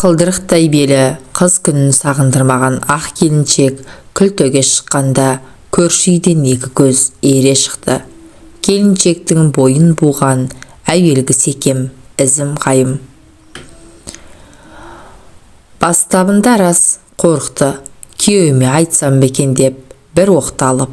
Қылдырықтай белі қыз күнін сағындырмаған ақ келіншек күлтөге шыққанда көрші үйден екі көз ере шықты. Келіншектің бойын буған әуелгі секем ізім қайым. Бастабында рас қорықты, күйеуіме айтсам бекен деп бір оқталып,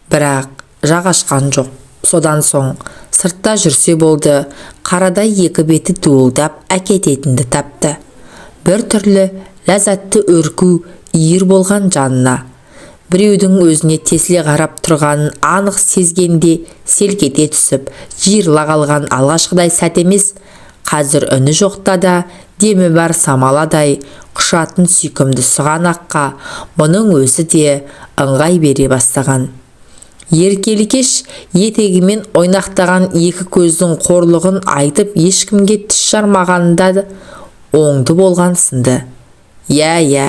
бірақ жағашқан жоқ. Содан соң сыртта жүрсе болды, қарадай екі беті дуылдап әкететінді тапты. Бір түрлі ләззатты өрку иір болған жанына. Біреудің өзіне тесіле қарап тұрғанын анық сезгенде селк ете түсіп, жиырыла қалған алғашқыдай сәт емес, қазір үні жоқта да демі бар самаладай құшатын сүйкімді сұғанаққа мұның өзі де ыңғай бере бастаған. Еркелікеш етегімен ойнақтаған екі көздің қорлығын айтып ешкімге тіс жармағанда оңды болған сынды. Я,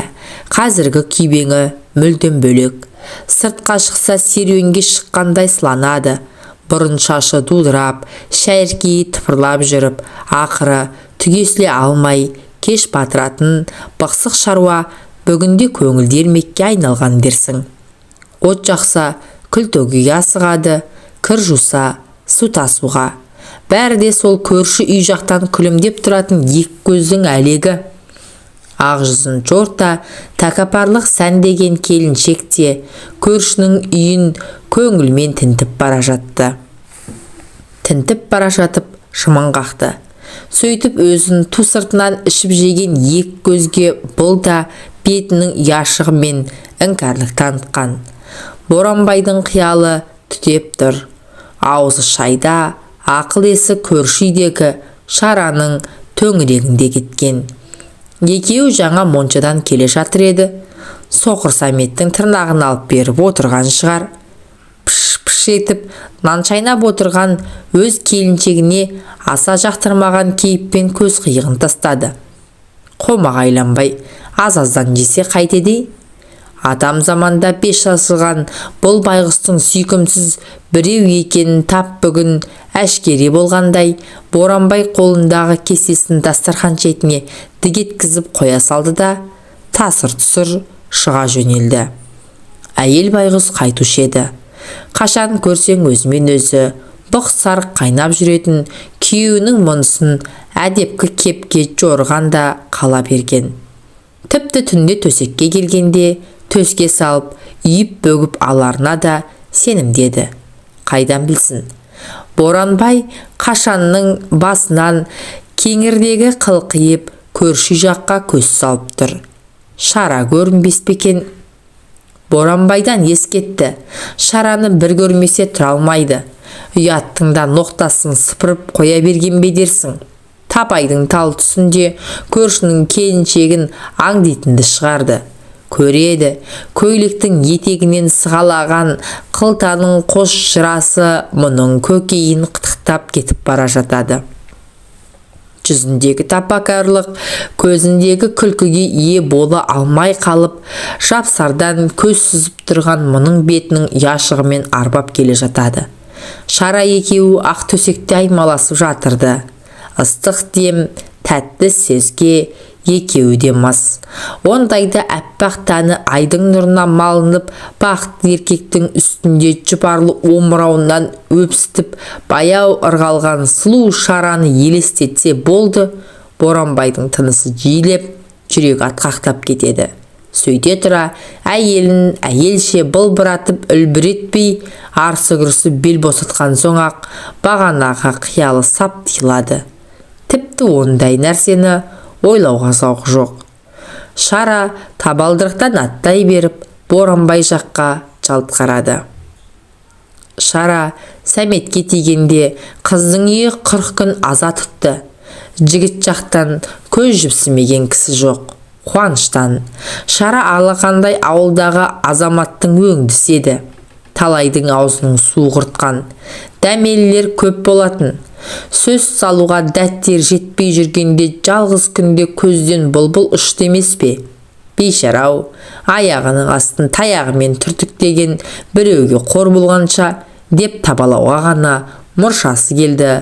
қазіргі күйбеңі мүлдем бөлек. Сыртқа шықса серуенге шыққандай сыланады. Бұрын шашы дудырап, шәйіркейі тыпырлап жүріп, ақыры түгесіле алмай кеш батыратын бықсық шаруа бүгінде көңілдермекке айналған дерсің. От жақса күлтөгіге асығады, кір жуса су тасуға. Бәрі де сол көрші үй жақтан күлімдеп тұратын екі көздің әлегі. Ақ жүзін жорта тәкаппарлық сәндеген келіншек те көршінің үйін көңілмен тінтіп бара жатты. Тінтіп бара жатып шымын қақты. Сөйтіп өзін ту сыртынан ішіп жеген екі көзге бұл да бетінің яшығымен іңкәрлік танытқан. Боранбайдың қиялы түтеп тұр. Аузы шайда, ақыл есі көрші үйдегі Шараның төңірегінде кеткен. Екеуі жаңа моншадан келе жатыр еді. Соқыр Сәметтің тырнағын алып беріп отырған шығар. Пыш етіп нан шайнап отырған өз келіншегіне аса жақтырмаған кейіппен көз қиығын тастады. Қомағайланбай аз-аздан жесе қайтеді? Адам заманда 5 жасылған бұл байғұстың сүйкімсіз біреу екенін тап бүгін әшкере болғандай, Боранбай қолындағы кесесін дастархан шетіне дігеткізіп қоя салды да тасыр-тұсыр шыға жөнелді. Әйел байғұс қайтушы еді. Қашан көрсең өзімен өзі бұқ-сарық қайнап жүретін күйеуінің мұнысын әдепкі кепке жорғанда қала берген. Тіпті түнде төсекке келгенде төске салып, үйіп бөгіп аларына да сенімдеді. Қайдан білсін? Боранбай қашанның басынан кеңірдегі қылқиып көрші жаққа көз салып тұр. Шара көрінбес пе екен? Боранбайдан ескетті. Шараны бір көрмесе тұра алмайды. Ұяттың да ноқтасын сыпырып қоя берген бе дерсің? Тапайдың тал түсінде көршінің келіншегін аңдитынды шығарды. Көреді, көйлектің етегінен сығалаған қылтаның қос жырасы мұның көкейін қытықтап кетіп бара жатады. Жүзіндегі тапакарлық, көзіндегі күлкіге ие бола алмай қалып, жапсардан көз сүзіп тұрған мұның бетінің яшығымен арбап келе жатады. Шара екеуі ақ төсекте аймаласып жатырды. Ыстық дем, тәтті сезге екеуі де мас. Ондайда әппақ тәні айдың нұрына малынып, бақытты еркектің үстінде жұпарлы омырауынан өпсітіп, баяу ырғалған сұлу Шараны елестетсе болды, Боранбайдың тынысы жиілеп, жүрегі атқақтап кетеді. Сөйте тұра, әйелін әйелше былбыратып үлбіретпей, арсы-күрсі бел босатқан соң-ақ бағанаға қиялы сап тиылады. Тіпті ондай нәрсені ойлауға зауқы жоқ. Шара табалдырықтан аттай беріп, Боранбай жаққа жалт қарады. Шара Сәметке тигенде қыздың үйі 40 күн аза тұтты. Жігіт жақтан көз жіпсімеген кісі жоқ. Қуаныштан. Шара алақандай ауылдағы азаматтың өңдісі еді. Талайдың аузының су құртқан. Дәмелілер көп болатын. Сөз салуға дәттер жетпей жүргенде жалғыз күнде көзден бұлбұл ұшты емес пе? Бейшарау, аяғының астын таяғымен түртіктеген біреуге қор болғанша деп табалауға ғана мұршасы келді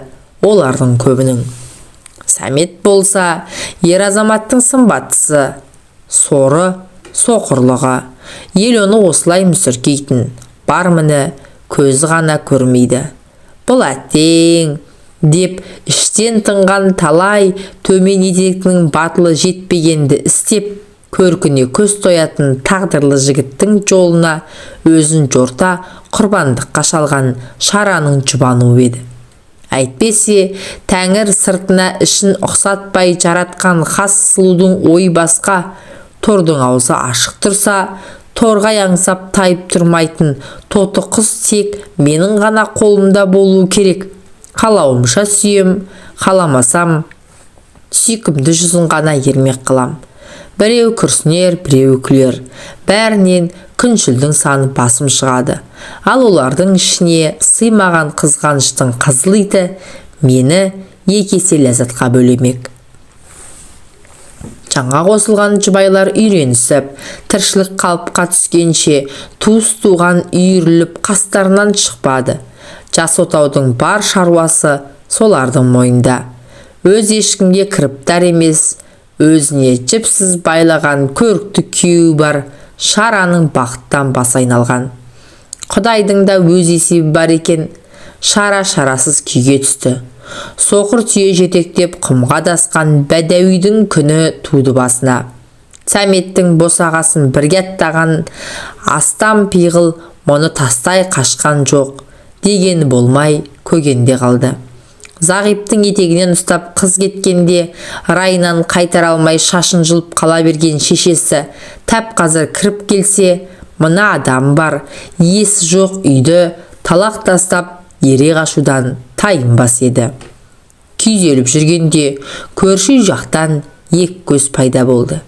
олардың көбінің. Сәмет болса, ер азаматтың сымбаттысы, соры, соқырлығы. Ел оны осылай мүсіркейтін, бар міні көзі ғана көрмейді. Бұл әттең, деп іштен тынған талай төмен етектің батылы жетпегенді істеп, көркіне көз тоятын тағдырлы жігіттің жолына өзін жорта құрбандыққа шалған Шараның жұбануы еді. Әйтпесе, Тәңір сыртына ішін ұқсатпай жаратқан хас сұлудың ой басқа, тордың аузы ашық тұрса, торғай аңсап тайып тұрмайтын тоты қыз тек менің ғана қолымда болуы керек. Қалауымша сүйем, қаламасам сүйкімді жүзін ғана ермек қылам. Біреу күрсінер, біреу күлер. Бәрінен күншілдің саны басым шығады. Ал олардың ішіне сыймаған қызғаныштың қызыл иті мені екі есе ләззатқа бөлемек. Жаңа қосылған жұбайлар үйренісіп, тіршілік қалыпқа түскенше туыс туған үйіріліп қастарынан шықпады. Жас отаудың бар шаруасы солардың мойнында. Өз ешкімге кіріптар емес, өзіне жіпсіз байлаған көрікті күйеуі бар Шараның бақыттан бас айналған. Құдайдың да өз есебі бар екен. Шара шарасыз күйге түсті. Соқыр түйе жетектеп құмға дасқан бәдәуидің күні туды басына. Сәметтің босағасын бірге аттаған астам пиғыл мұны тастай қашқан жоқ дегені болмай көгенде қалды. Зағиптың етегінен ұстап қыз кеткенде райынан қайтара алмай шашын жұлып қала берген шешесі тәп қазір кіріп келсе, мына адам бар, есі жоқ үйді талақ тастап ере қашудан тайынбас еді. Күйзеліп жүргенде көрші жақтан ек көз пайда болды.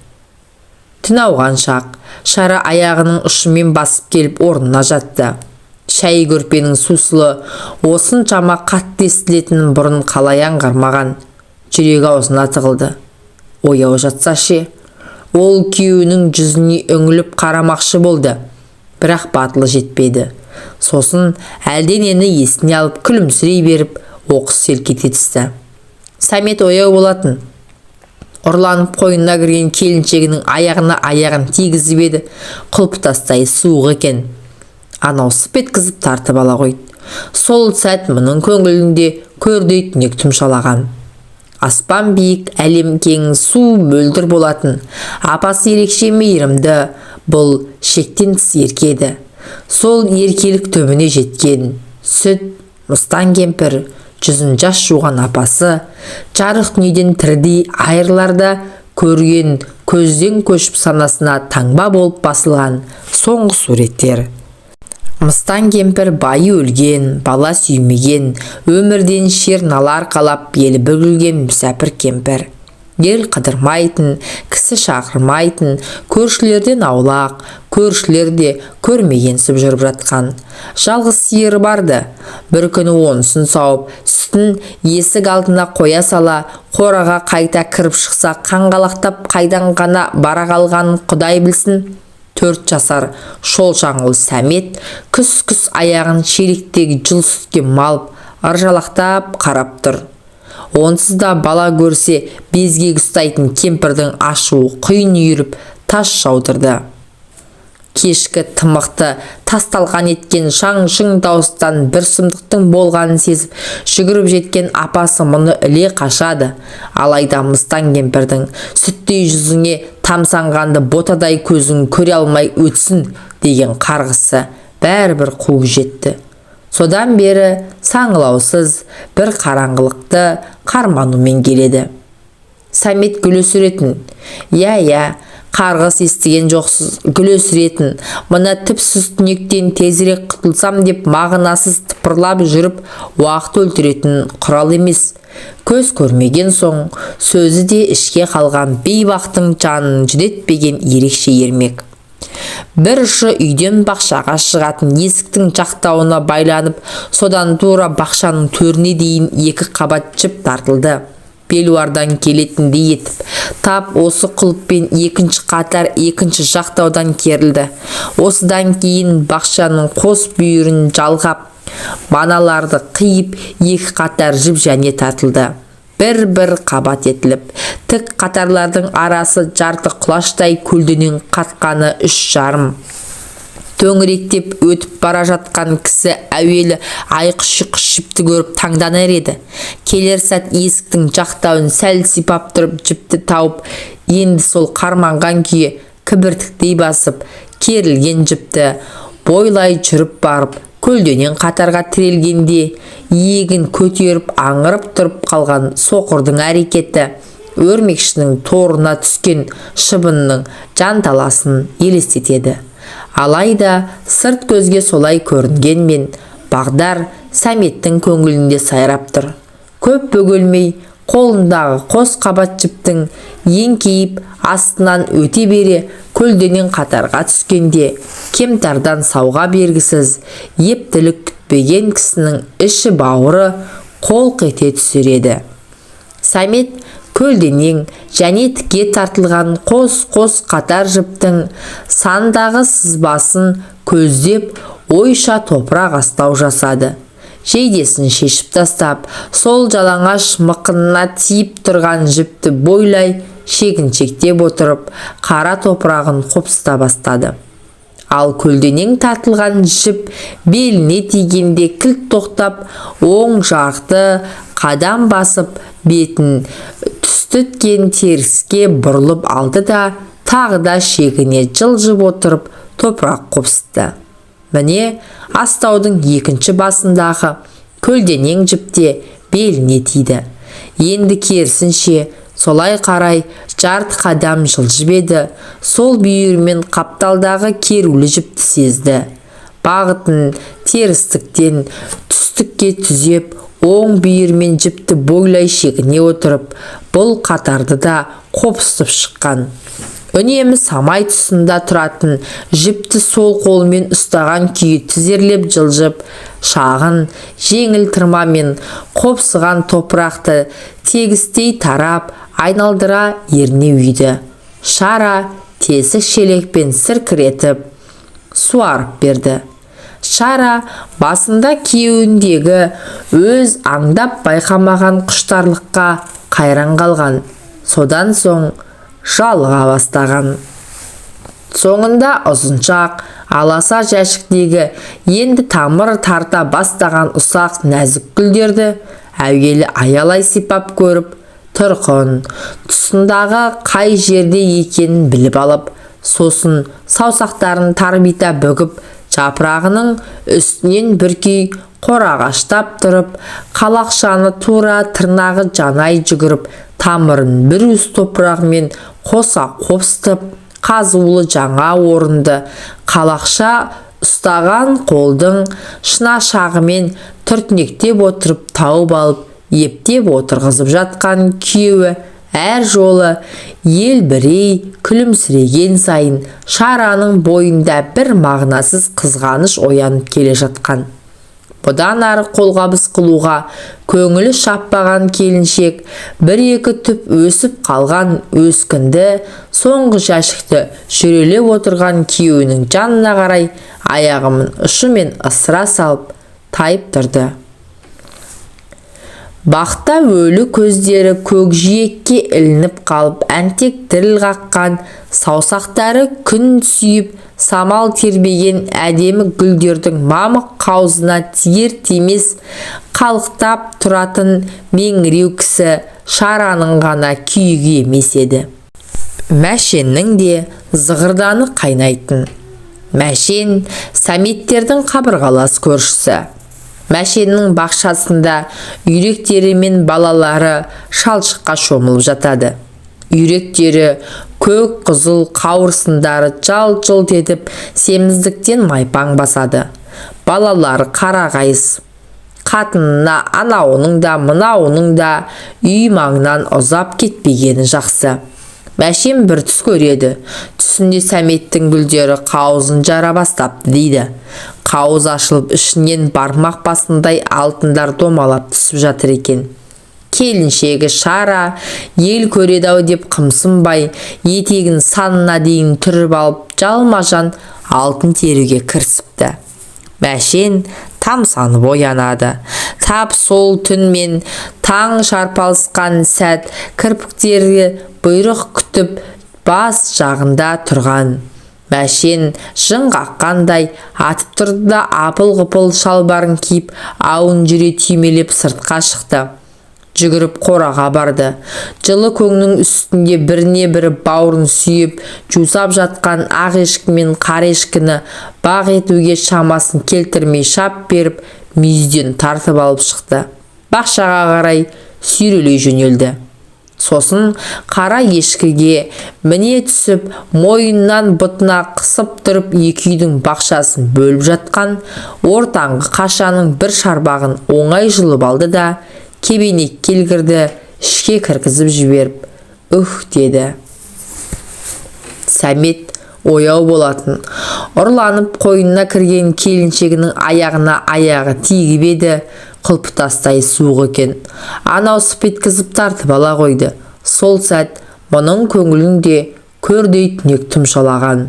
Түн ауған шақ, Шара аяғының ұшымен басып келіп орнына жатты. Шәй көрпенің сусылы осыншама қатты естілетінін бұрын қалай аңғармаған. Жүрегі аузына тығылды. Ояу жатса ше, ол күйеуінің жүзіне үңіліп қарамақшы болды, бірақ батылы жетпеді. Сосын әлденені есіне алып күлімсірей беріп оқыс селкете түсті. Сәмет ояу болатын. Ұрланып қойнына кірген келіншегінің аяғына аяғын тигізіп еді, құлпытастай суық екен. Анау сып еткізіп тартып ала қойды. Сол сәт мұның көңілінде көрдей түнек тұмшалаған. Аспан биік, әлем кең, су мөлдір болатын. Апасы ерекше мейірімді, бұл шектен тыс еркеді. Сол еркелік төбіне жеткен сүт, мыстан кемпір, жүзін жас жуған апасы, жарық дүниеден тірідей айырыларда көрген көзден көшіп санасына таңба болып басылған соңғы суреттер. Мыстан кемпір байы өлген, бала сүймеген, өмірден шерналар қалап елі бүгілген мүсәпір кемпір. Ел қыдырмайтын, кісі шақырмайтын, көршілерден аулақ, көршілер де көрмегенсіп жүріп жатқан. Жалғыз сиыры барды. Бір күні онысын сауып, сүтін есік алдына қоя сала, қораға қайта кіріп шықса, қаңғалақтап қайдан ғана бара қалғанын Құдай білсін. 4 жасар шолшаңғыл Сәмет күс-күс аяғын шелектегі жыл сүтке малып, ыржалақтап қарап тұр. Онсыз да бала көрсе безге ұстайтын кемпірдің ашуы құйын үйіріп тас жаудырды. Кешкі тымықты тасталған еткен шаң-шың дауыстан бір сұмдықтың болғанын сезіп жүгіріп жеткен апасы мұны іле қашады. Алайда мыстан кемпірдің сүттей жүзіңе тамсанғанды ботадай көзің көре алмай өтсін деген қарғысы бәрібір қуып жетті. Содан бері саңылаусыз бір қараңғылықты қарманумен келеді. Сәмет гүл өсіретін. Я, қарғыс естіген жоқсыз, гүл өсіретін. Мына тіпсіз түнектен тезірек құтылсам деп мағынасыз тыпырлап жүріп уақыт өлтіретін құрал емес. Көз көрмеген соң сөзі де ішке қалған бейбақтың жанын жүдетпеген ерекше ермек. Бір ұшы үйден бақшаға шығатын есіктің жақтауына байланып, содан тура бақшаның төріне дейін 2 қабат жіп тартылды. Белуардан келетіндей етіп, тап осы құлыппен 2-ші қатар 2-ші жақтаудан керілді. Осыдан кейін бақшаның қос бүйірін жалғап, маналарды қиып 2 қатар жіп және тартылды. бір қабат етіліп, тік қатарлардың арасы жарты құлаштай көлденең қатқаны 3,5 төңіректеп өтіп бара жатқан кісі әуелі айқыш-ұйқыш жіпті көріп таңданар еді. Келер сәт есіктің жақтауын сәл сипап тұрып жіпті тауып, енді сол қарманған күйі кібіртіктей басып, керілген жіпті бойлай жүріп барып, көлденең қатарға тірелгенде иегін көтеріп аңырып тұрып қалған соқырдың әрекеті өрмекшінің торына түскен шыбынның жанталасын елестетеді. Алайда сырт көзге солай көрінгенмен Бағдар Сәметтің көңілінде сайрап тұр. Көп бөгелмей қолындағы қос қабат жіптің еңкейіп астынан өте бере көлденең қатарға түскенде кемтардан сауға бергісіз ептілік күтпеген кісінің іші бауыры қолқ ете түсер еді. Сәмет көлденең және тіке тартылған қос қатар жіптің сандағы сызбасын көздеп ойша топырақ астау жасады. Жейдесін шешіп тастап, сол жалаңаш мықынына тиіп тұрған жіпті бойлай шегіншектеп отырып, қара топырағын қопсыта бастады. Ал көлденең тартылған жіп беліне тигенде кілт тоқтап, оң жақты қадам басып, бетін түстіткен теріске бұрылып алды да, тағы да шегіне жылжып отырып, топырақ қопсытты. Міне, астаудың екінші басындағы көлденең жіпте беліне тиді. Енді керісінше солай қарай жарты қадам жылжып еді, сол бүйірмен қапталдағы керулі жіпті сезді. Бағытын терістіктен түстікке түзеп, оң бүйірмен жіпті бойлай шегіне отырып, бұл қатарды да қопсытып шыққан. Үнемі самай тұсында тұратын жіпті сол қолымен ұстаған күйі тізерлеп жылжып, шағын, жеңіл тырмамен қопсыған топырақты тегістей тарап, айналдыра ерне үйді. Шара тесік шелекпен сіркіретіп, суарып берді. Шара басында кеуіндегі өз аңдап байқамаған құштарлыққа қайран қалған. Содан соң жалыға бастаған. Соңында ұзыншақ, аласа жәшіктегі енді тамыр тарта бастаған ұсақ нәзік гүлдерді әуелі аялай сипап көріп, тұрқын, тұсындағы қай жерде екенін біліп алып, сосын саусақтарын тарбита бүгіп, жапырағының үстінен бүркей қорағаштап тұрып, қалақшаны тура тырнағы жанай жүгіріп, тамырын бір уыс топырағымен қоса қопсытып, қазулы жаңа орынды қалақша ұстаған қолдың шынашағымен түртінектеп отырып тауып алып, ептеп отырғызып жатқан күйеуі әр жолы елбірей күлімсіреген сайын Шараның бойында бір мағынасыз қызғаныш оянып келе жатқан. Бұдан ары қолғабыс қылуға көңілі шаппаған келіншек бір-екі түп өсіп қалған өскінді соңғы жәшікті жүрелеп отырған күйеуінің жанына қарай аяғымен ұшымен ысыра салып тайып тұрды. Бақта өлі көздері көкжиекке ілініп қалып, әнтек діріл қаққан, саусақтары күн сүйіп, самал тербеген әдемі гүлдердің мамық қаузына тиер тимес қалықтап тұратын меңіреу кісі Шараның ғана күйігі емес еді. Мәшеннің де зығырданы қайнайтын. Мәшен Сәметтердің қабырғалас көршісі. Мәшеннің бақшасында үйректері мен балалары шалшыққа шомылып жатады. Үйректері көк қызыл қауырсындары жалт-жалт етіп семіздіктен майпаң басады. Балалары қарағайыс. Қатынына анауының да мынауының да үй маңынан ұзап кетпегені жақсы. Мәшен бір түс көреді. Түсінде Сәметтің гүлдері қауызын жара бастапты дейді. Қауыз ашылып ішінен бармақ басындай алтындар домалап түсіп жатыр екен. Келіншегі Шара ел көреді-ау деп қымсынбай, етегін санына дейін түріп алып жалма-жан алтын теруге кірісіпті. Мәшен тамсанып оянады. Тап сол түн мен таң шарпалысқан сәт кірпіктері бұйрық күтіп бас жағында тұрған. Мәшен жын қаққандай атып тұрды да апыл-ғұпыл шалбарын киіп ауын жүре түймелеп сыртқа шықты. Жүгіріп қораға барды. Жылы көңнің үстінде біріне бірі бауырын сүйіп жусап жатқан ақ ешкі мен қара ешкіні бақ етуге шамасын келтірмей шап беріп мүйізден тартып алып шықты. Бақшаға қарай сүйрелей жөнелді. Сосын қара ешкіге міне түсіп мойыннан бұтына қысып тұрып екі үйдің бақшасын бөліп жатқан ортаңғы қашаның бір шарбағын оңай жұлып алды да кебенек келгірді ішке кіргізіп жіберіп деді. Сәмет ояу болатын. Ұрланып қойнына кірген келіншегінің аяғына аяғы тигіп еді, құлпытастай суық екен. Анау сып еткізіп тартып ала қойды. Сол сәт мұның көңілінде көрдей түнек тұмшалаған.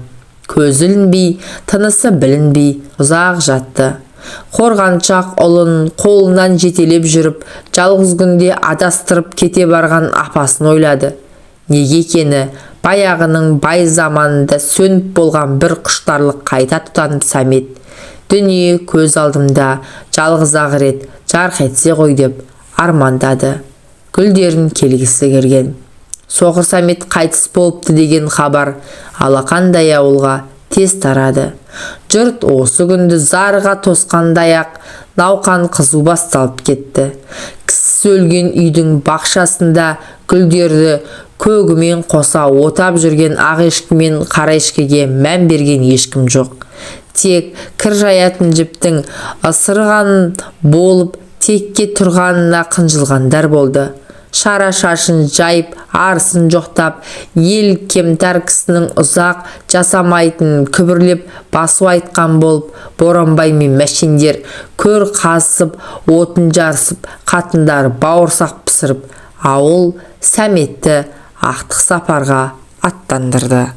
Көзі ілінбей, тынысы білінбей ұзақ жатты. Қорғаншақ ұлын қолынан жетелеп жүріп, жалғыз күнде адастырып кете барған апасын ойлады. Неге екені баяғының бай заманында сөніп болған бір құштарлық қайта тұтанып Сәмет. Дүние көз алдымда жалғыз ақ рет жарқ етсе ғой деп армандады. Гүлдерін келгісі келген. Соқыр Сәмет қайтыс болыпты деген хабар алақандай ауылға тез тарады. Жұрт осы күнді зарға тосқандай-ақ науқан қызу басталып кетті. Кісі өлген үйдің бақшасында гүлдерді көгімен қоса отап жүрген ақ ешкі мен қара ешкіге мән берген ешкім жоқ. Тек кір жаятын жіптің ысырғанын болып текке тұрғанына қынжылғандар болды. Шара шашын жайып, арысын жоқтап, ел кемтар кісінің ұзақ жасамайтын күбірлеп басу айтқан болып, Боранбай мен Мәшендер көр қазып, отын жарысып, қатындар бауырсақ пісіріп, ауыл Сәметті ақтық сапарға аттандырды.